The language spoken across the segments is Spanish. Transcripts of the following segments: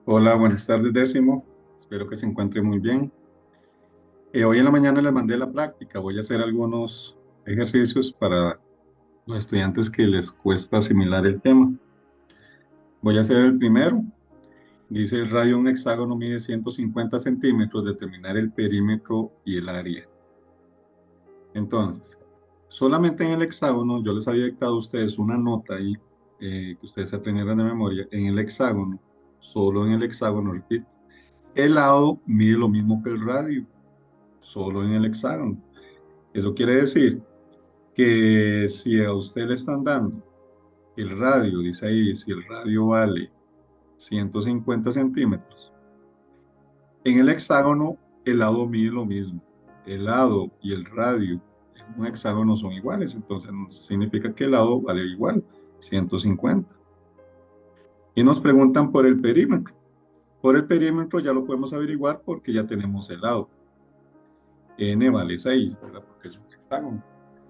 Hola, buenas tardes, Décimo. Espero que se encuentre muy bien. Hoy en la mañana les mandé la práctica. Voy a hacer algunos ejercicios para los estudiantes que les cuesta asimilar el tema. Voy a hacer el primero. Dice el radio de un hexágono mide 150 centímetros, determinar el perímetro y el área. Entonces, solamente en el hexágono, yo les había dictado a ustedes una nota ahí, que ustedes se aprendieran de memoria. En el hexágono, solo en el hexágono, repito, el lado mide lo mismo que el radio, solo en el hexágono. Eso quiere decir que si a usted le están dando el radio, dice ahí, si el radio vale 150 centímetros, en el hexágono el lado mide lo mismo. El lado y el radio en un hexágono son iguales, entonces significa que el lado vale igual, 150. Y nos preguntan por el perímetro. Por el perímetro ya lo podemos averiguar porque ya tenemos el lado. N vale 6, ¿verdad? Porque es un hexágono.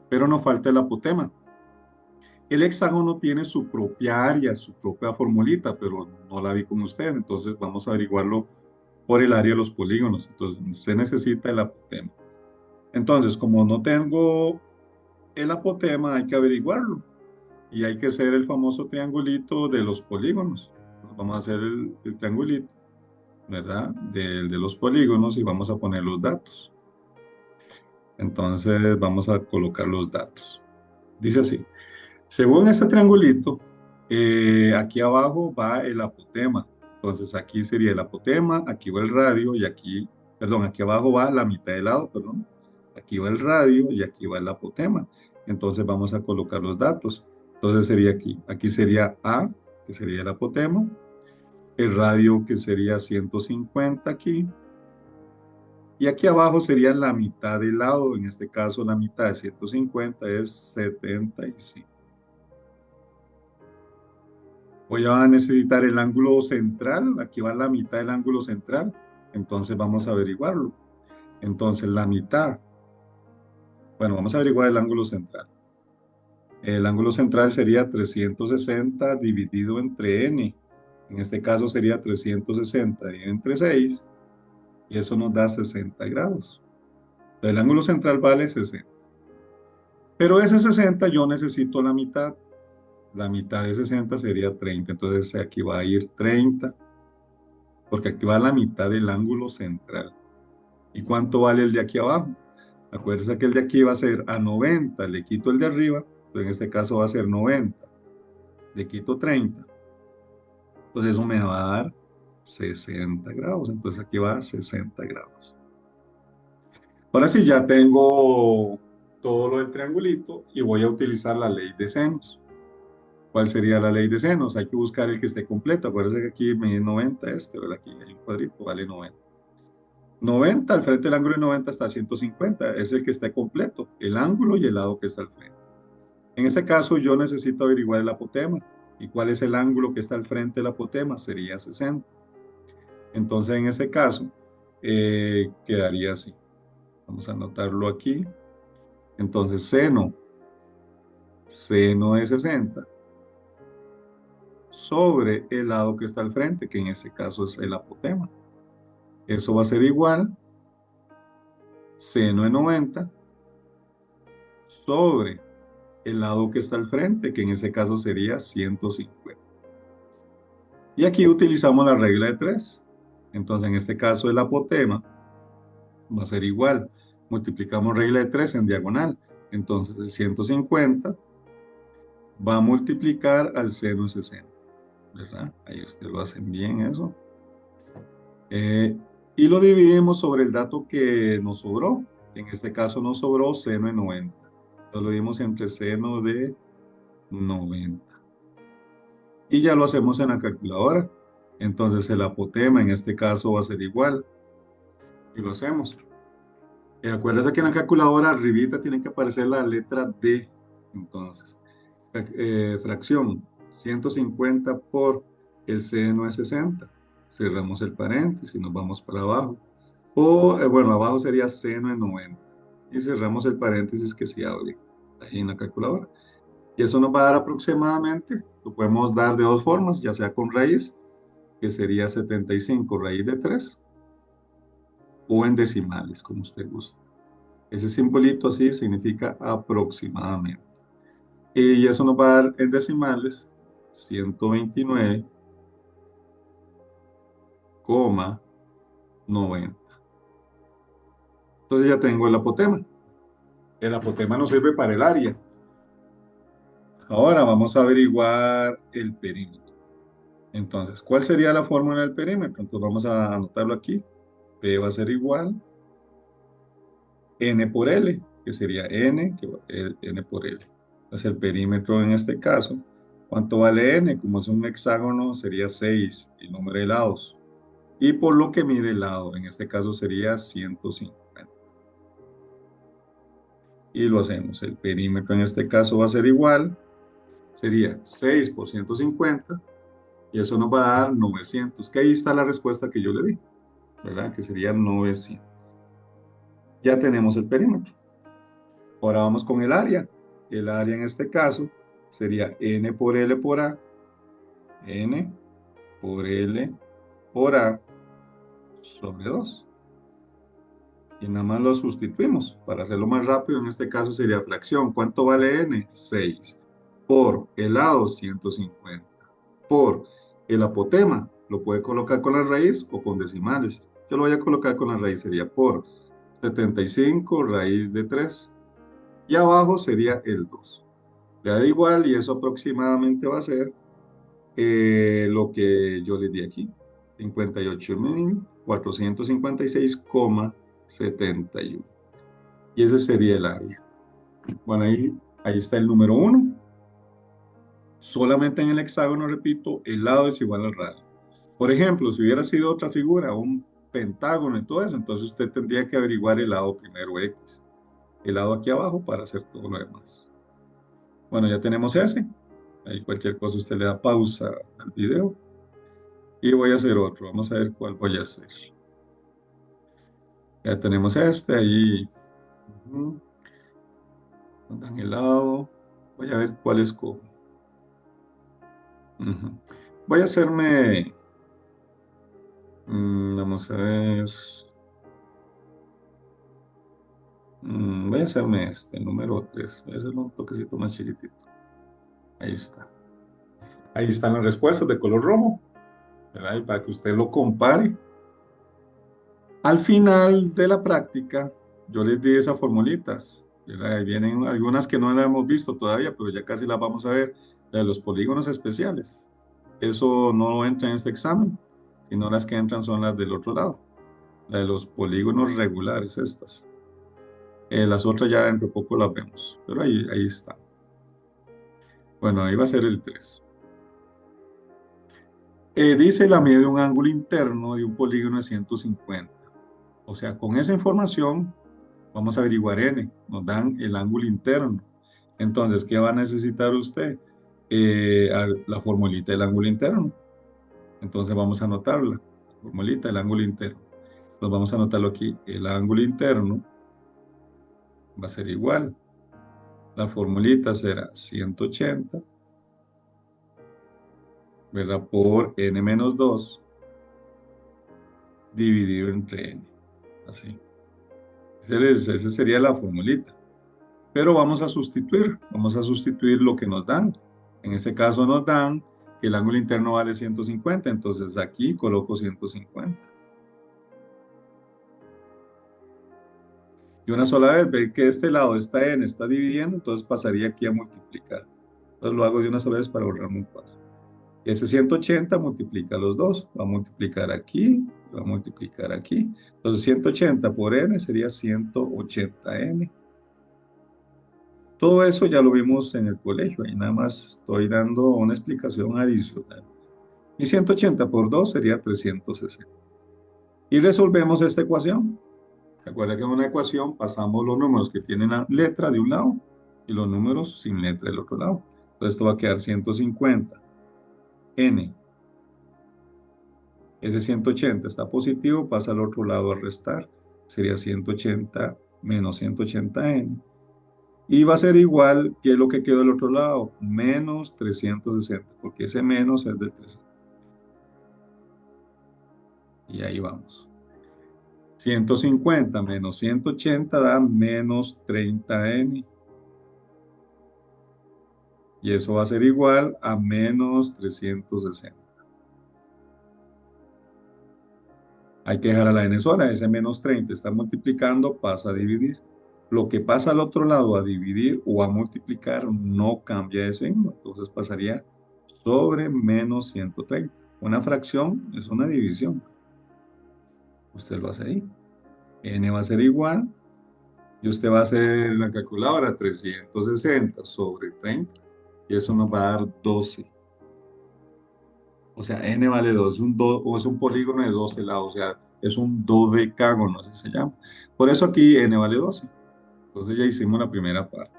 Pero nos falta el apotema. El hexágono tiene su propia área, su propia formulita, pero no la vi con usted, entonces vamos a averiguarlo por el área de los polígonos. Entonces, se necesita el apotema. Entonces, como no tengo el apotema, hay que averiguarlo y hay que hacer el famoso triangulito de los polígonos. Entonces, vamos a hacer el triangulito, ¿verdad? De los polígonos y vamos a poner los datos. Entonces, vamos a colocar los datos. Dice así. Según ese triangulito, aquí abajo va el apotema. Entonces aquí sería el apotema, aquí va el radio y aquí, perdón, aquí abajo va la mitad del lado, perdón. Aquí va el radio y aquí va el apotema. Entonces vamos a colocar los datos. Entonces sería aquí. Aquí sería A, que sería el apotema. El radio, que sería 150 aquí. Y aquí abajo sería la mitad del lado. En este caso, la mitad de 150 es 75. Voy a necesitar el ángulo central, aquí va la mitad del ángulo central, entonces vamos a averiguarlo. Entonces la mitad, bueno, vamos a averiguar el ángulo central. El ángulo central sería 360 dividido entre n. En este caso sería 360 dividido entre 6 y eso nos da 60 grados. Entonces, el ángulo central vale 60. Pero ese 60 yo necesito la mitad. La mitad de 60 sería 30. Entonces aquí va a ir 30 porque aquí va la mitad del ángulo central. ¿Y cuánto vale el de aquí abajo? Acuérdense que el de aquí va a ser a 90, le quito el de arriba, entonces en este caso va a ser 90, le quito 30, entonces eso me va a dar 60 grados, entonces aquí va a 60 grados. Ahora sí, ya tengo todo lo del triangulito y voy a utilizar la ley de senos. ¿Cuál sería la ley de senos? Hay que buscar el que esté completo. Acuérdense que aquí me es 90 ¿verdad? Aquí hay un cuadrito, vale 90. 90, al frente del ángulo de 90 está 150, es el que está completo, el ángulo y el lado que está al frente. En este caso yo necesito averiguar el apotema. ¿Y cuál es el ángulo que está al frente del apotema? Sería 60. Entonces en ese caso quedaría así. Vamos a anotarlo aquí. Entonces seno de 60 sobre el lado que está al frente, que en ese caso es el apotema. Eso va a ser igual seno de 90 sobre el lado que está al frente, que en ese caso sería 150. Y aquí utilizamos la regla de 3. Entonces, en este caso, el apotema va a ser igual. Multiplicamos regla de 3 en diagonal. Entonces, el 150 va a multiplicar al seno de 60. ¿Verdad? Ahí ustedes lo hacen bien eso. Eh, y lo dividimos sobre el dato que nos sobró. En este caso nos sobró seno de 90. Entonces, lo dividimos entre seno de 90. Y ya lo hacemos en la calculadora. Entonces el apotema en este caso va a ser igual. Y lo hacemos. Acuérdense que en la calculadora arribita tiene que aparecer la letra D. Entonces, fracción 150 por el seno de 60. Cerramos el paréntesis y nos vamos para abajo. O, bueno, abajo sería seno de 90. Y cerramos el paréntesis que se abre ahí en la calculadora. Y eso nos va a dar aproximadamente, lo podemos dar de dos formas, ya sea con raíz que sería 75 raíz de 3, o en decimales, como usted gusta. Ese simbolito así significa aproximadamente. Y eso nos va a dar en decimales 129,90. Entonces ya tengo el apotema. El apotema nos sirve para el área. Ahora vamos a averiguar el perímetro. Entonces, ¿cuál sería la fórmula del perímetro? Entonces vamos a anotarlo aquí. P va a ser igual N por L, que sería N, N por L. Entonces el perímetro en este caso, ¿cuánto vale N? Como es un hexágono, sería 6, el número de lados. Y por lo que mide el lado, en este caso sería 150. Y lo hacemos. El perímetro en este caso va a ser igual, sería 6 por 150, y eso nos va a dar 900, que ahí está la respuesta que yo le di, ¿verdad? Que sería 900. Ya tenemos el perímetro. Ahora vamos con el área. El área en este caso sería N por L por A, N por L por A sobre 2. Y nada más lo sustituimos. Para hacerlo más rápido, en este caso sería fracción. ¿Cuánto vale N? 6. Por el lado, 150. Por el apotema, lo puede colocar con la raíz o con decimales. Yo lo voy a colocar con la raíz, sería por 75 raíz de 3. Y abajo sería el 2. Le da igual y eso aproximadamente va a ser lo que yo les di aquí. 58.456,71. Y ese sería el área. Bueno, ahí está el número 1. Solamente en el hexágono, repito, el lado es igual al radio. Por ejemplo, si hubiera sido otra figura, un pentágono y todo eso, entonces usted tendría que averiguar el lado primero X. El lado aquí abajo para hacer todo lo demás. Bueno, ya tenemos ese. Ahí cualquier cosa usted le da pausa al video. Y voy a hacer otro. Vamos a ver cuál voy a hacer. Ya tenemos este ahí. Dan el lado. Voy a ver cuál escojo. Voy a hacerme. Vamos a ver. Voy a hacerme este, número 3. Voy a hacerlo un toquecito más chiquitito. Ahí está. Ahí están las respuestas de color rojo, ¿verdad? Y para que usted lo compare. Al final de la práctica, yo les di esas formulitas, ¿verdad? Ahí vienen algunas que no las hemos visto todavía, pero ya casi las vamos a ver, la de los polígonos especiales. Eso no entra en este examen, sino las que entran son las del otro lado, la de los polígonos regulares, estas. Las otras ya dentro de poco las vemos, pero ahí está. Bueno, ahí va a ser el 3. Dice la medida de un ángulo interno de un polígono de 150. O sea, con esa información vamos a averiguar n, nos dan el ángulo interno. Entonces, ¿qué va a necesitar usted? La formulita del ángulo interno. Entonces vamos a anotarla, la formulita del ángulo interno. Entonces vamos a anotarlo aquí, el ángulo interno va a ser igual. La formulita será 180, ¿verdad? Por n menos 2 dividido entre n. Así. Esa sería la formulita. Pero vamos a sustituir lo que nos dan. En este caso nos dan que el ángulo interno vale 150, entonces aquí coloco 150. Y una sola vez, ve que este lado está está dividiendo, entonces pasaría aquí a multiplicar. Entonces lo hago de una sola vez para ahorrarme un paso. Ese 180 multiplica los dos, va a multiplicar aquí, va a multiplicar aquí. Entonces 180 por n sería 180n. Todo eso ya lo vimos en el colegio, y nada más estoy dando una explicación adicional. Y 180 por 2 sería 360. Y resolvemos esta ecuación. ¿Se acuerda que en una ecuación pasamos los números que tienen la letra de un lado y los números sin letra del otro lado? Entonces esto va a quedar 150. N. Ese 180 está positivo, pasa al otro lado a restar. Sería 180 menos 180n. Y va a ser igual que lo que quedó del otro lado, menos 360, porque ese menos es del 300. Y ahí vamos. 150 menos 180 da menos 30n. Y eso va a ser igual a menos 360. Hay que dejar a la n sola, ese menos 30 está multiplicando, pasa a dividir. Lo que pasa al otro lado a dividir o a multiplicar no cambia de signo, entonces pasaría sobre menos 130. Una fracción es una división. Usted lo hace ahí. N va a ser igual, y usted va a hacer en la calculadora 360 sobre 30, y eso nos va a dar 12. O sea, n vale 2, o es un polígono de 12 lados, o sea, es un dodecágono, así se llama. Por eso aquí n vale 12. Entonces ya hicimos la primera parte.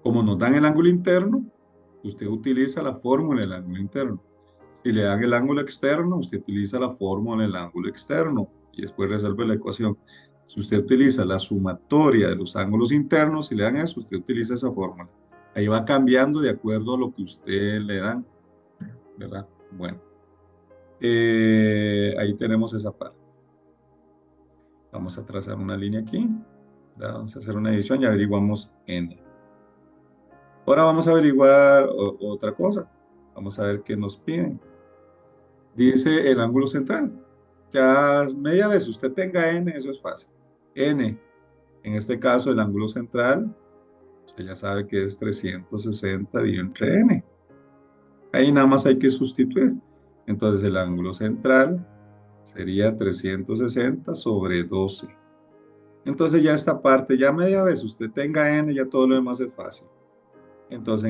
Como nos dan el ángulo interno, usted utiliza la fórmula del ángulo interno. Si le dan el ángulo externo, usted utiliza la fórmula del ángulo externo y después resuelve la ecuación. Si usted utiliza la sumatoria de los ángulos internos, si le dan eso, usted utiliza esa fórmula. Ahí va cambiando de acuerdo a lo que usted le dan, ¿verdad? Bueno, ahí tenemos esa parte. Vamos a trazar una línea aquí, ¿verdad? Vamos a hacer una división y averiguamos n. Ahora vamos a averiguar otra cosa. Vamos a ver qué nos piden. Dice el ángulo central. Ya media vez usted tenga n, eso es fácil. N, en este caso el ángulo central, usted ya sabe que es 360 dividido entre n. Ahí nada más hay que sustituir. Entonces el ángulo central sería 360 sobre 12. Entonces ya esta parte, ya media vez usted tenga n, ya todo lo demás es fácil. Entonces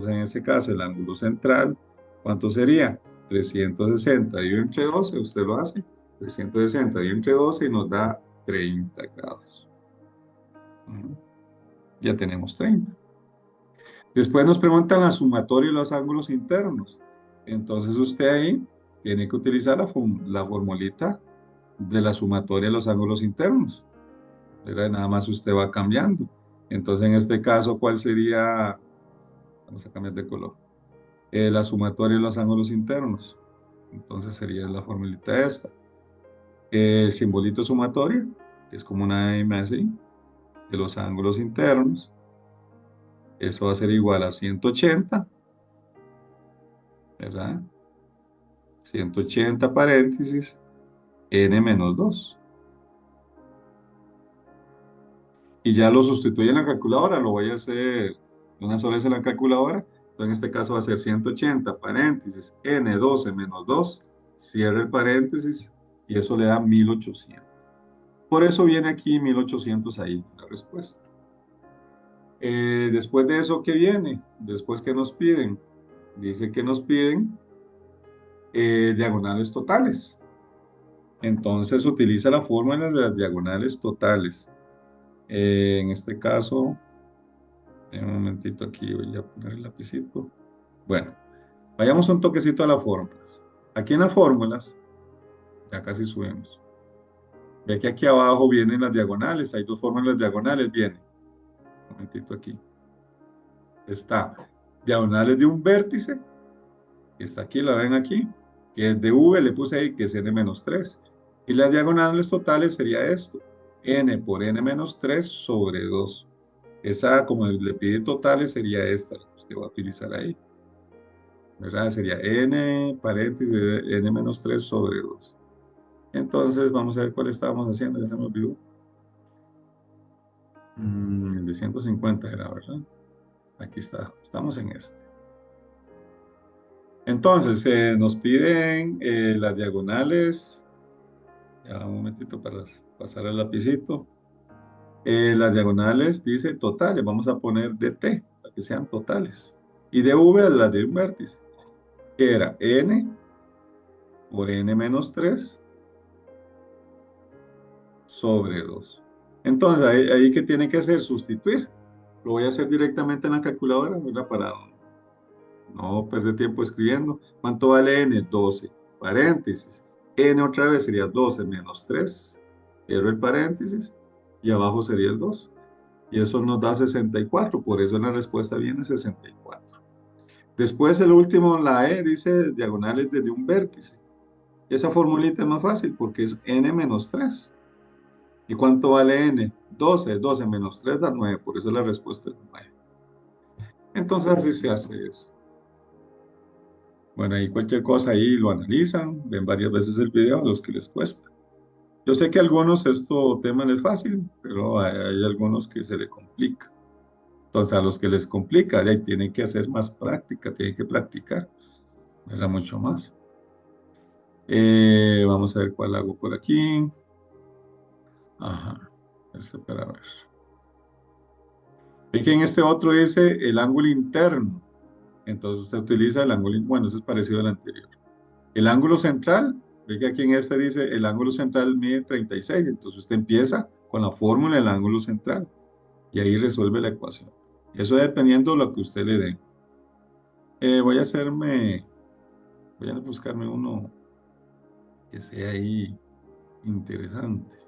en ese caso el ángulo central, ¿cuánto sería? 360 dividido entre 12, usted lo hace. 360 dividido entre 12 y nos da 30 grados. Ya tenemos 30. Después nos preguntan la sumatoria y los ángulos internos. Entonces usted ahí tiene que utilizar la formulita de la sumatoria de los ángulos internos. ¿Verdad? Nada más usted va cambiando. Entonces en este caso, ¿cuál sería? Vamos a cambiar de color. La sumatoria de los ángulos internos. Entonces sería la formulita esta. El simbolito sumatoria, que es como una M así, de los ángulos internos. Eso va a ser igual a 180, ¿verdad? 180 paréntesis, n menos 2. Y ya lo sustituye en la calculadora, lo voy a hacer una sola vez en la calculadora. Entonces en este caso va a ser 180 paréntesis, n12 menos 2, cierra el paréntesis, y eso le da 1800. Por eso viene aquí 1800 ahí, la respuesta. Después de eso, ¿qué viene? Después, ¿qué nos piden? Dice que nos piden diagonales totales. Entonces utiliza la fórmula de las diagonales totales. En este caso, en un momentito aquí voy a poner el lapicito. Bueno, vayamos un toquecito a las fórmulas. Aquí en las fórmulas, ya casi subimos. Ve que aquí abajo vienen las diagonales. Hay dos fórmulas diagonales, vienen. Un momentito aquí. Está diagonales de un vértice, que está aquí, la ven aquí, que es de V, le puse ahí que es n-3. Y las diagonales totales sería esto, n por n-3 sobre 2. Esa, como le pide totales, sería esta, la que usted va a utilizar ahí. ¿Verdad? Sería n paréntesis de n-3 sobre 2. Entonces, vamos a ver cuál estábamos haciendo, ya se me olvidó. El de 150 era, ¿verdad? Aquí está, estamos en este. Entonces, nos piden las diagonales. Ya un momentito para pasar el lapicito. Las diagonales dice totales. Vamos a poner de t, para que sean totales. Y de v, las de un vértice. Que era n por n-3 sobre 2. Entonces, ahí ¿qué tiene que hacer? Sustituir. Lo voy a hacer directamente en la calculadora, ¿verdad? Para no perder tiempo escribiendo. ¿Cuánto vale n? 12. Paréntesis. N otra vez sería 12 menos 3. Cierro el paréntesis. Y abajo sería el 2. Y eso nos da 64. Por eso en la respuesta viene 64. Después el último, la E, dice diagonales desde un vértice. Esa formulita es más fácil porque es n menos 3. ¿Y cuánto vale n? 12. 12 menos 3 da 9. Por eso la respuesta es 9. Entonces así se hace eso. Bueno, ahí cualquier cosa ahí lo analizan, ven varias veces el video a los que les cuesta. Yo sé que a algunos esto tema les es fácil, pero hay algunos que se le complica. Entonces a los que les complica, ahí tienen que hacer más práctica, tienen que practicar, ¿verdad? Mucho más. Vamos a ver cuál hago por aquí. Ajá, este para ver. Ven que en este otro dice el ángulo interno. Entonces usted utiliza el ángulo, bueno, eso es parecido al anterior. El ángulo central, ve que aquí en este dice el ángulo central mide 36, entonces usted empieza con la fórmula del ángulo central y ahí resuelve la ecuación. Eso dependiendo de lo que usted le dé. Voy a buscarme uno que sea ahí interesante.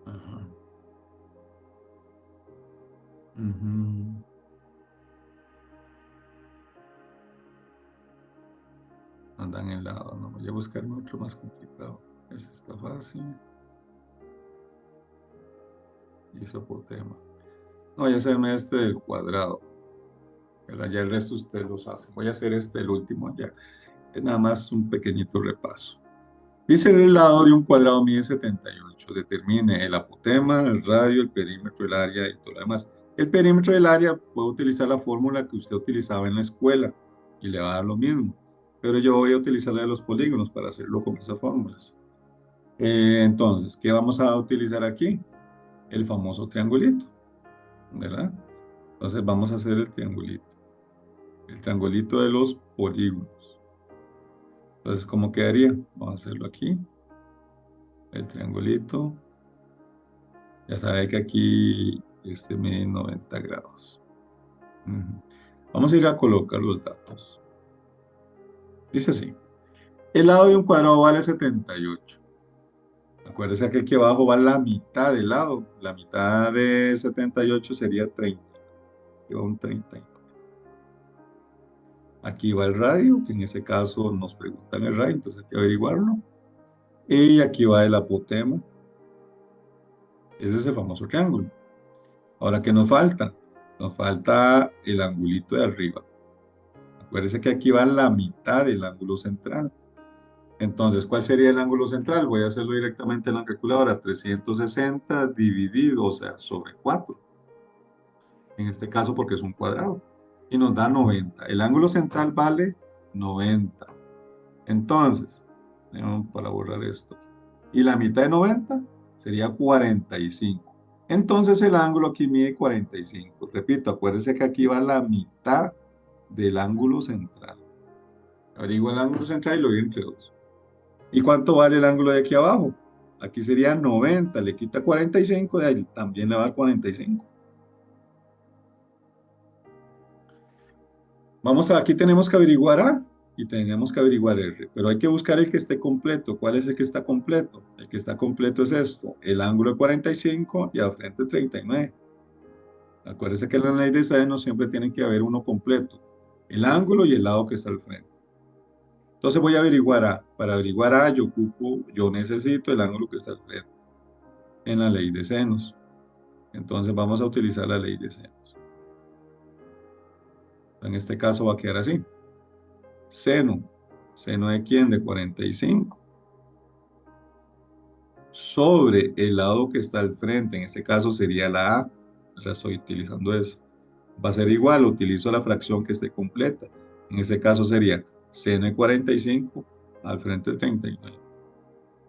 Ajá. Ujú. Andan en lado, no voy a buscarme otro más complicado. Ese está fácil. Isopotema. No, voy a hacerme este del cuadrado. ¿Verdad? Ya el resto ustedes los hacen. Voy a hacer este, el último ya. Es nada más un pequeñito repaso. Dice el lado de un cuadrado mide 78. Determine el apotema, el radio, el perímetro, el área y todo lo demás. El perímetro del área puede utilizar la fórmula que usted utilizaba en la escuela y le va a dar lo mismo. Pero yo voy a utilizar la de los polígonos para hacerlo con esas fórmulas. Entonces, ¿qué vamos a utilizar aquí? El famoso triangulito, ¿verdad? Entonces vamos a hacer el triangulito. El triangulito de los polígonos. Entonces, ¿cómo quedaría? Vamos a hacerlo aquí. El triangulito. Ya sabe que aquí este mide 90 grados. Ujú. Vamos a ir a colocar los datos. Dice así. El lado de un cuadrado vale 78. Acuérdese que aquí abajo va la mitad del lado. La mitad de 78 sería 30. Aquí va un 39. Aquí va el radio, que en ese caso nos preguntan el radio, entonces hay que averiguarlo. Y aquí va el apotema. Ese es el famoso triángulo. Ahora, ¿qué nos falta? Nos falta el angulito de arriba. Acuérdese que aquí va la mitad del ángulo central. Entonces, ¿cuál sería el ángulo central? Voy a hacerlo directamente en la calculadora. 360 dividido, o sea, sobre 4. En este caso porque es un cuadrado. Y nos da 90. El ángulo central vale 90. Entonces, para borrar esto. Y la mitad de 90 sería 45. Entonces el ángulo aquí mide 45. Repito, acuérdense que aquí va la mitad del ángulo central. Averigua el ángulo central y lo divido entre 2. ¿Y cuánto vale el ángulo de aquí abajo? Aquí sería 90, le quita 45, de ahí también le va a dar 45. Aquí tenemos que averiguar A y tenemos que averiguar R, pero hay que buscar el que esté completo. ¿Cuál es el que está completo? El que está completo es esto, el ángulo de 45 y al frente 39. Acuérdense que en la ley de seno siempre tiene que haber uno completo, el ángulo y el lado que está al frente. Entonces voy a averiguar A. Para averiguar A yo necesito el ángulo que está al frente en la ley de senos. Entonces vamos a utilizar la ley de senos. En este caso va a quedar así. Seno. ¿Seno de quién? De 45. Sobre el lado que está al frente. En este caso sería la A. Ya estoy utilizando eso. Va a ser igual. Utilizo la fracción que esté completa. En este caso sería seno de 45 al frente de 39.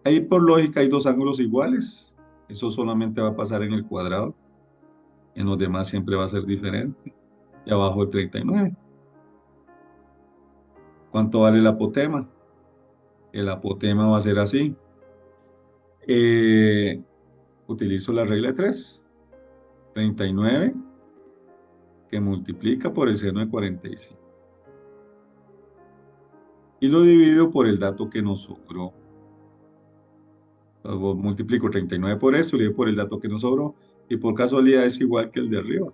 Ahí por lógica hay dos ángulos iguales. Eso solamente va a pasar en el cuadrado. En los demás siempre va a ser diferente. Y abajo el 39. ¿Cuánto vale el apotema? El apotema va a ser así. Eh, Utilizo la regla de 3. 39 que multiplica por el seno de 45. Y lo divido por el dato que nos sobró. Luego multiplico 39 por eso, lo divido por el dato que nos sobró. Y por casualidad es igual que el de arriba.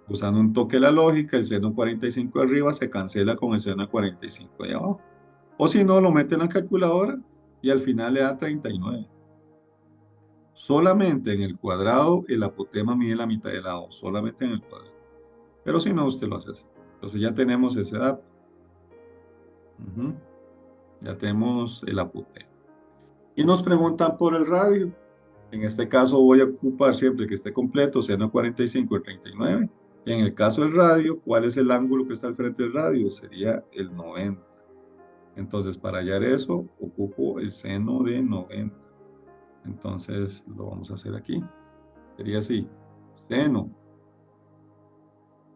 Usando un toque de la lógica, el seno 45 de arriba se cancela con el seno 45 de abajo. O si no, lo mete en la calculadora y al final le da 39. Solamente en el cuadrado el apotema mide la mitad del lado, solamente en el cuadrado. Pero si no, usted lo hace así. Entonces ya tenemos ese dato. Ujú. Ya tenemos el apotema. Y nos preguntan por el radio. En este caso voy a ocupar siempre que esté completo, seno 45 y 39. Y en el caso del radio, ¿cuál es el ángulo que está al frente del radio? Sería el 90. Entonces, para hallar eso, ocupo el seno de 90. Entonces, lo vamos a hacer aquí. Sería así. Seno,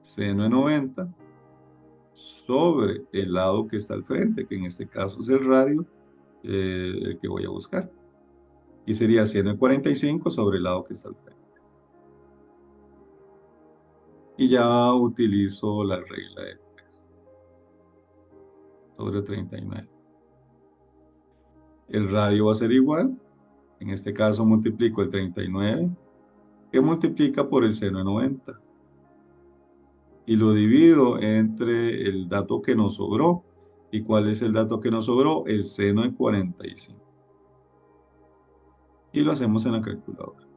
seno de 90 sobre el lado que está al frente, que en este caso es el radio, el que voy a buscar. Y sería seno de 45 sobre el lado que está al frente. Y ya utilizo la regla de 3 sobre 39. El radio va a ser igual. En este caso multiplico el 39 que multiplica por el seno de 90. Y lo divido entre el dato que nos sobró. ¿Y cuál es el dato que nos sobró? El seno de 45. Y lo hacemos en la calculadora.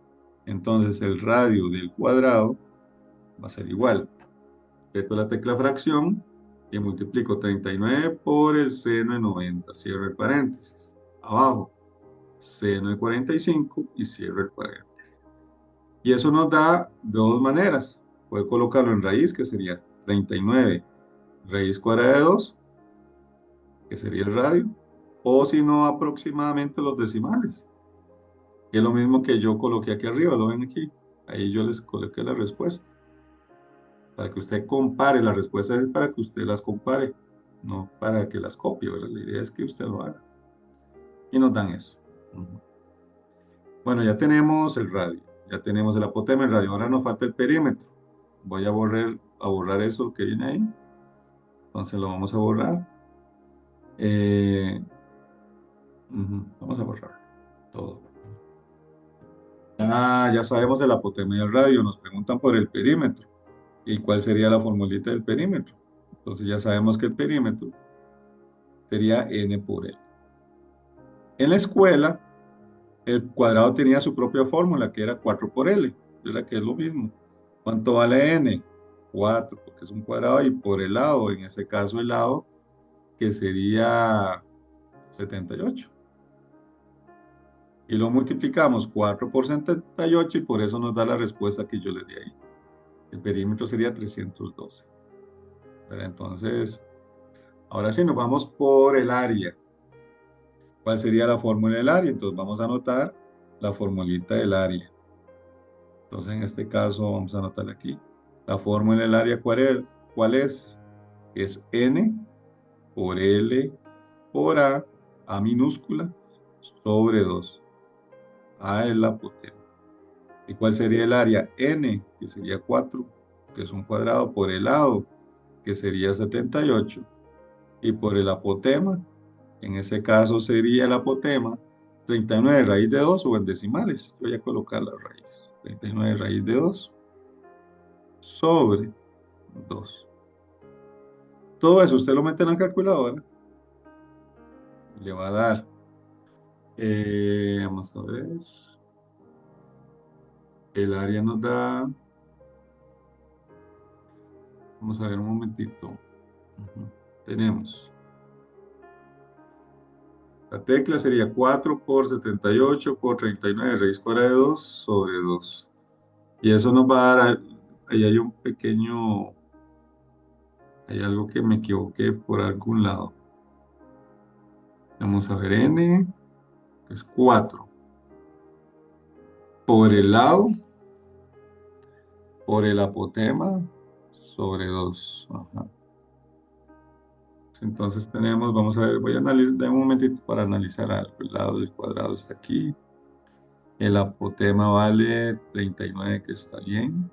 Entonces el radio del cuadrado va a ser igual. Aprieto la tecla fracción y multiplico 39 por el seno de 90. Cierro el paréntesis. Abajo, seno de 45 y cierro el paréntesis. Y eso nos da de dos maneras. Puedo colocarlo en raíz, que sería 39 raíz cuadrada de 2, que sería el radio, o si no, aproximadamente los decimales, que es lo mismo que yo coloqué aquí arriba, lo ven aquí. Ahí yo les coloqué la respuesta, para que usted compare. La respuesta es para que usted las compare, no para que las copie, ¿verdad? La idea es que usted lo haga. Y nos dan eso. Ujú. Bueno, ya tenemos el radio, ya tenemos el apotema, el radio. Ahora nos falta el perímetro. Voy a borrar eso que viene ahí. Entonces lo vamos a borrar. Vamos a borrar todo. Ya sabemos el apotema y el radio. Nos preguntan por el perímetro. ¿Y cuál sería la formulita del perímetro? Entonces ya sabemos que el perímetro sería n por L. En la escuela, el cuadrado tenía su propia fórmula, que era 4 por L. ¿Verdad? Que es lo mismo. ¿Cuánto vale n? 4, porque es un cuadrado, y por el lado, en este caso el lado, que sería 78. Y lo multiplicamos 4 por 78 y por eso nos da la respuesta que yo le di ahí. El perímetro sería 312. Pero entonces, ahora sí nos vamos por el área. ¿Cuál sería la fórmula del área? Entonces vamos a anotar la formulita del área. Entonces en este caso vamos a anotar aquí. La fórmula del área, ¿cuál es? Es n por L por A minúscula, sobre 2. A es la potencia. ¿Y cuál sería el área? N, que sería 4, que es un cuadrado, por el lado, que sería 78, y por el apotema, en ese caso sería el apotema 39 raíz de 2 o en decimales. Voy a colocar la raíz. 39 raíz de 2 sobre 2. Todo eso usted lo mete en la calculadora y le va a dar, vamos a ver, el área nos da, vamos a ver un momentito. Tenemos, la tecla sería 4 por 78 por 39 raíz cuadrada de 2 sobre 2. Y eso nos va a dar, ahí hay un pequeño, hay algo que me equivoqué por algún lado. Vamos a ver, n es 4 por el lado, por el apotema, sobre 2. Ajá. Entonces tenemos, vamos a ver, voy a analizar un momentito para analizar algo. El lado del cuadrado está aquí. El apotema vale 39, que está bien.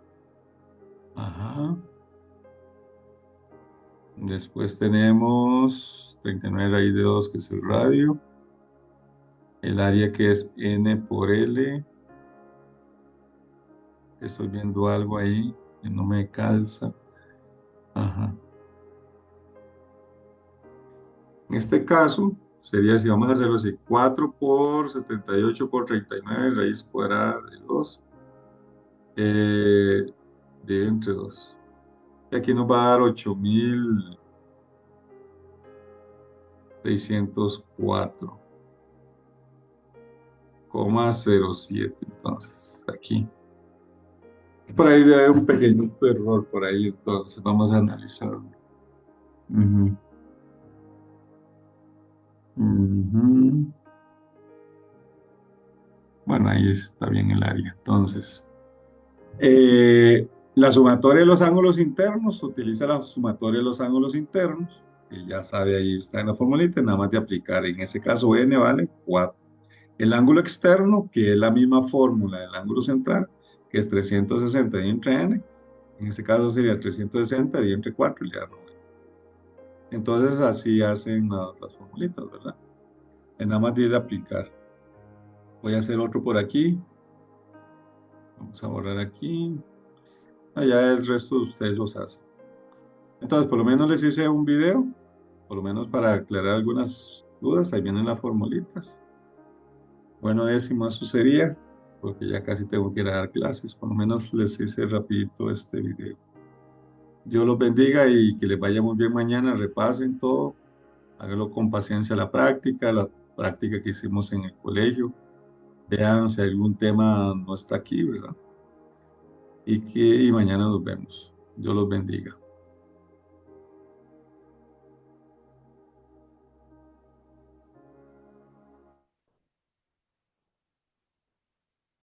Ajá. Después tenemos 39 raíz de 2, que es el radio. El área, que es n por L. Estoy viendo algo ahí que no me calza. Ajá. En este caso, sería si vamos a hacerlo así, 4 por 78 por 39 raíz cuadrada de 2, dividido entre 2. Y aquí nos va a dar 8604,07. Entonces, aquí. Por ahí debe haber un pequeño error por ahí, entonces vamos a analizarlo. Ujú, ujú. Bueno, ahí está bien el área. Entonces, la sumatoria de los ángulos internos, utiliza la sumatoria de los ángulos internos, que ya sabe, ahí está en la formulita, nada más de aplicar. En ese caso, n vale 4. El ángulo externo, que es la misma fórmula del ángulo central, que es 360 y entre n, en ese caso sería 360 y entre 4 y le da 90. Entonces, así hacen las formulitas, ¿verdad? Es nada más de ir a aplicar. Voy a hacer otro por aquí. Vamos a borrar aquí. Allá el resto de ustedes los hacen. Entonces, por lo menos les hice un video, por lo menos para aclarar algunas dudas. Ahí vienen las formulitas. Bueno, décimo, eso sería, porque ya casi tengo que ir a dar clases. Por lo menos les hice rapidito este video. Dios los bendiga y que les vaya muy bien mañana. Repasen todo, háganlo con paciencia la práctica que hicimos en el colegio. Vean si algún tema no está aquí, ¿verdad? Y mañana nos vemos. Dios los bendiga.